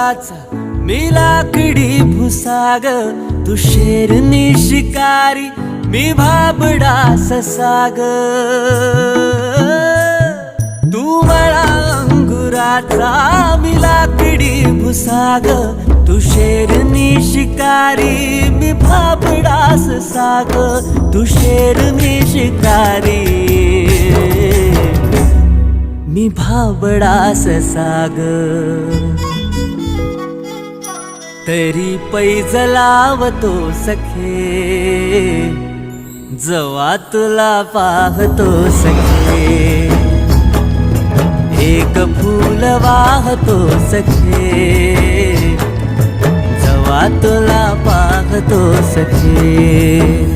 अंगुराचा मी लाकडी भुसाग, तू शेरनी शिकारी मी भाबडा ससाग. तू मला अंगुराचा मी लाकडी भुसाग, तू शेरनी शिकारी मी भाबडा ससाग. तू शेरनी शिकारी मी भाबडा ससाग. तरी पैज लावतो सखे, जवा तुला पाहतो सखे. एक फूल वाहतो सखे, जवा तुला पाहतो सखे.